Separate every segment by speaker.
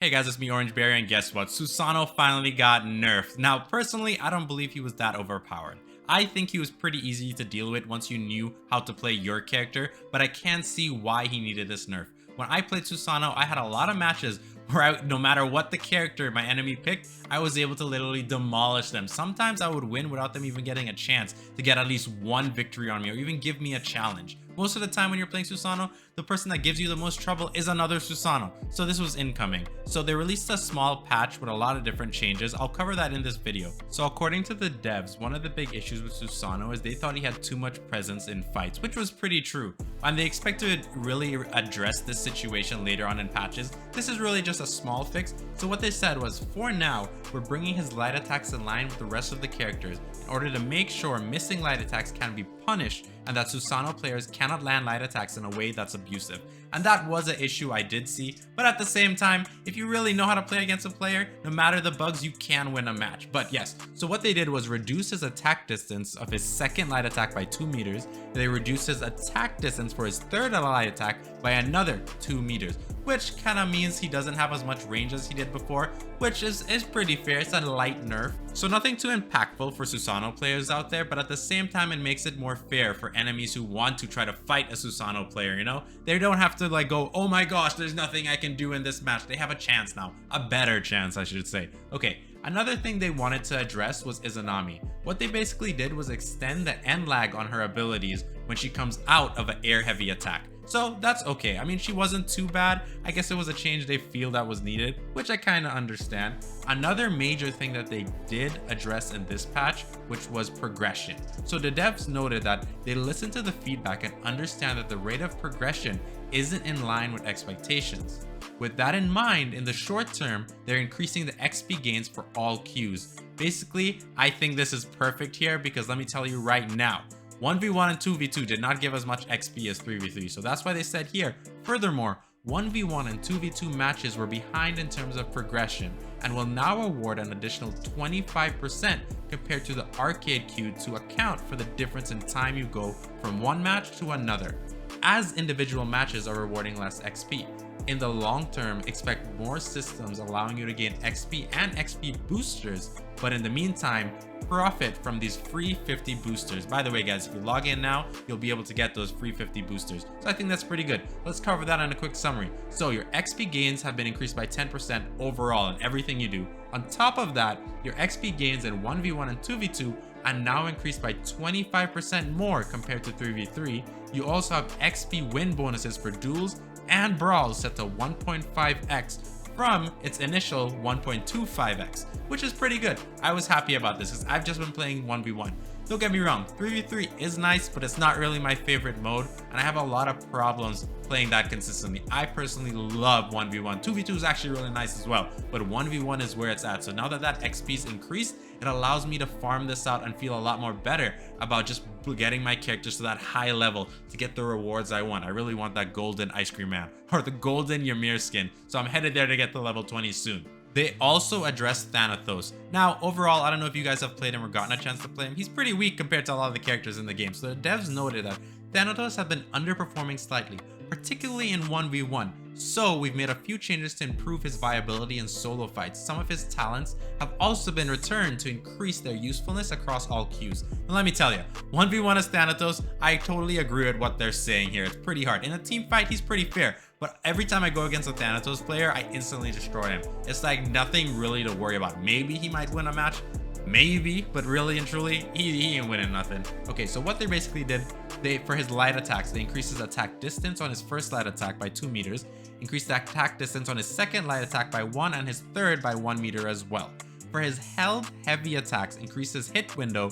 Speaker 1: Hey guys, it's me Orange Berry, and guess what? Susano finally got nerfed. Now, personally, I don't believe he was that overpowered. I think he was pretty easy to deal with once you knew how to play your character, but I can't see why he needed this nerf. When I played Susano, I had a lot of matches where no matter what the character my enemy picked, I was able to literally demolish them. Sometimes I would win without them even getting a chance to get at least one victory on me or even give me a challenge. Most of the time when you're playing Susano, the person that gives you the most trouble is another Susano. So this was incoming. So they released a small patch with a lot of different changes. I'll cover that in this video. So according to the devs, one of the big issues with Susano is they thought he had too much presence in fights, which was pretty true. And they expect to really address this situation later on in patches. This is really just a small fix. So what they said was, for now, we're bringing his light attacks in line with the rest of the characters in order to make sure missing light attacks can be punished and that Susano players cannot land light attacks in a way that's abusive. And that was an issue I did see, but at the same time, if you really know how to play against a player, no matter the bugs, you can win a match. But yes, so what they did was reduce his attack distance of his second light attack by 2 meters. They reduced his attack distance for his third light attack by another 2 meters, which kind of means he doesn't have as much range as he did before, which is pretty fair. It's a light nerf, so nothing too impactful for Susano players out there, but at the same time, it makes it more fair for enemies who want to try to fight a Susano player, you know? They don't have to like go, oh my gosh, there's nothing I can do in this match. They have a chance now, a better chance, I should say. Okay, another thing they wanted to address was Izanami. What they basically did was extend the end lag on her abilities when she comes out of an air heavy attack. So that's okay. I mean, she wasn't too bad. I guess it was a change they feel that was needed, which I kind of understand. Another major thing that they did address in this patch, which was progression. So the devs noted that they listened to the feedback and understand that the rate of progression isn't in line with expectations. With that in mind, in the short term, they're increasing the XP gains for all queues. Basically, I think this is perfect here because let me tell you right now, 1v1 and 2v2 did not give as much XP as 3v3, so that's why they said here. Furthermore, 1v1 and 2v2 matches were behind in terms of progression and will now award an additional 25% compared to the arcade queue to account for the difference in time you go from one match to another, as individual matches are rewarding less XP. In the long term, expect more systems allowing you to gain XP and XP boosters, but in the meantime, profit from these free 50 boosters. By the way guys, if you log in now, you'll be able to get those free 50 boosters. So I think that's pretty good. Let's cover that in a quick summary. So your XP gains have been increased by 10% overall in everything you do. On top of that, your XP gains in 1v1 and 2v2 are now increased by 25% more compared to 3v3. You also have XP win bonuses for duels and brawls set to 1.5x from its initial 1.25x, which is pretty good. I was happy about this because I've just been playing 1v1. Don't get me wrong, 3v3 is nice, but it's not really my favorite mode, and I have a lot of problems playing that consistently. I personally love 1v1. 2v2 is actually really nice as well, but 1v1 is where it's at. So now that that XP is increased, it allows me to farm this out and feel a lot more better about just getting my characters to that high level to get the rewards I want. I really want that golden ice cream man or the golden Ymir skin, so I'm headed there to get to level 20 soon. They also addressed Thanatos. Now, overall, I don't know if you guys have played him or gotten a chance to play him. He's pretty weak compared to a lot of the characters in the game. So the devs noted that Thanatos have been underperforming slightly, particularly in 1v1. So we've made a few changes to improve his viability in solo fights. Some of his talents have also been returned to increase their usefulness across all queues. And let me tell you, 1v1 as Thanatos, I totally agree with what they're saying here. It's pretty hard. In a team fight, he's pretty fair. But every time I go against a Thanatos player, I instantly destroy him. It's like nothing really to worry about. Maybe he might win a match. Maybe, but really and truly, he ain't winning nothing. Okay, so what they basically did, for his light attacks, they increased his attack distance on his first light attack by 2 meters, increased the attack distance on his second light attack by 1, and his third by 1 meter as well. For his held heavy attacks, increased his hit window,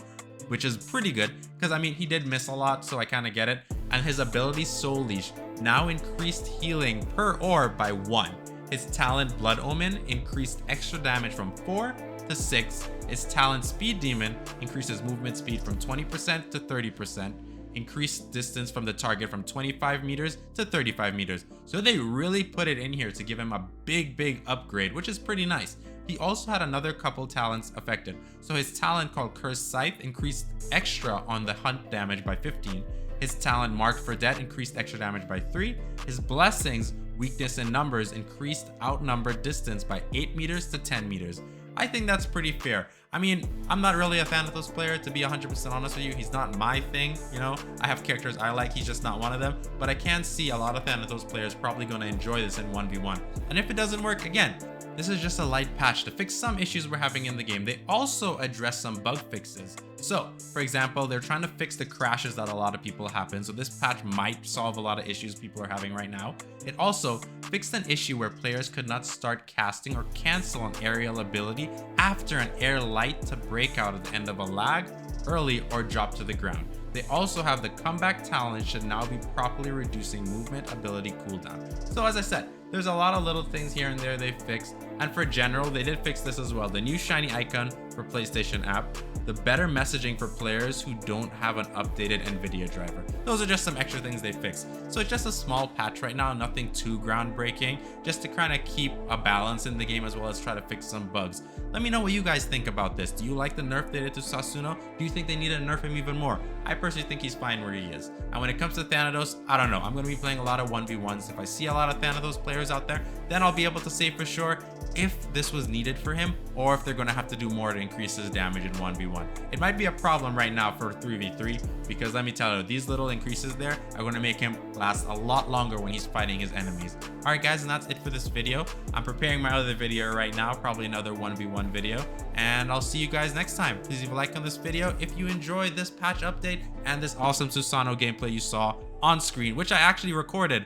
Speaker 1: which is pretty good, because I mean, he did miss a lot, so I kind of get it. And his ability Soul Leash now increased healing per orb by 1. His talent Blood Omen increased extra damage from 4 to 6. His talent Speed Demon increases movement speed from 20% to 30%. Increased distance from the target from 25 meters to 35 meters. So they really put it in here to give him a big upgrade, which is pretty nice. He also had another couple talents affected. So his talent called Cursed Scythe increased extra on the hunt damage by 15. His talent Marked for Death increased extra damage by 3. His blessings weakness in numbers increased outnumbered distance by 8 meters to 10 meters. I think that's pretty fair. I mean, I'm not really a Thanatos player, to be 100% honest with you. He's not my thing, you know? I have characters I like, he's just not one of them. But I can see a lot of Thanatos players probably going to enjoy this in 1v1. And if it doesn't work, again, this is just a light patch to fix some issues we're having in the game. They also address some bug fixes. So, for example, they're trying to fix the crashes that a lot of people happen. So this patch might solve a lot of issues people are having right now. It also fixed an issue where players could not start casting or cancel an aerial ability after an air light to break out at the end of a lag, early, or drop to the ground. They also have the comeback talent should now be properly reducing movement ability cooldown. So as I said, there's a lot of little things here and there they fixed. And for general, they did fix this as well. The new shiny icon for PlayStation app, the better messaging for players who don't have an updated NVIDIA driver. Those are just some extra things they fixed. So it's just a small patch right now, nothing too groundbreaking, just to kind of keep a balance in the game as well as try to fix some bugs. Let me know what you guys think about this. Do you like the nerf they did to Susano? Do you think they need to nerf him even more? I personally think he's fine where he is. And when it comes to Thanatos, I don't know. I'm going to be playing a lot of 1v1s. If I see a lot of Thanatos players out there, then I'll be able to say for sure if this was needed for him or if they're going to have to do more to increase his damage in 1v1. It might be a problem right now for 3v3 because let me tell you, these little increases there are going to make him last a lot longer when he's fighting his enemies. Alright guys, and that's it for this video. I'm preparing my other video right now, probably another 1v1 video, and I'll see you guys next time. Please leave a like on this video if you enjoyed this patch update and this awesome Susano gameplay you saw on screen, which I actually recorded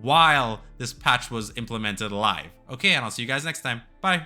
Speaker 1: while this patch was implemented live. Okay, and I'll see you guys next time. Bye.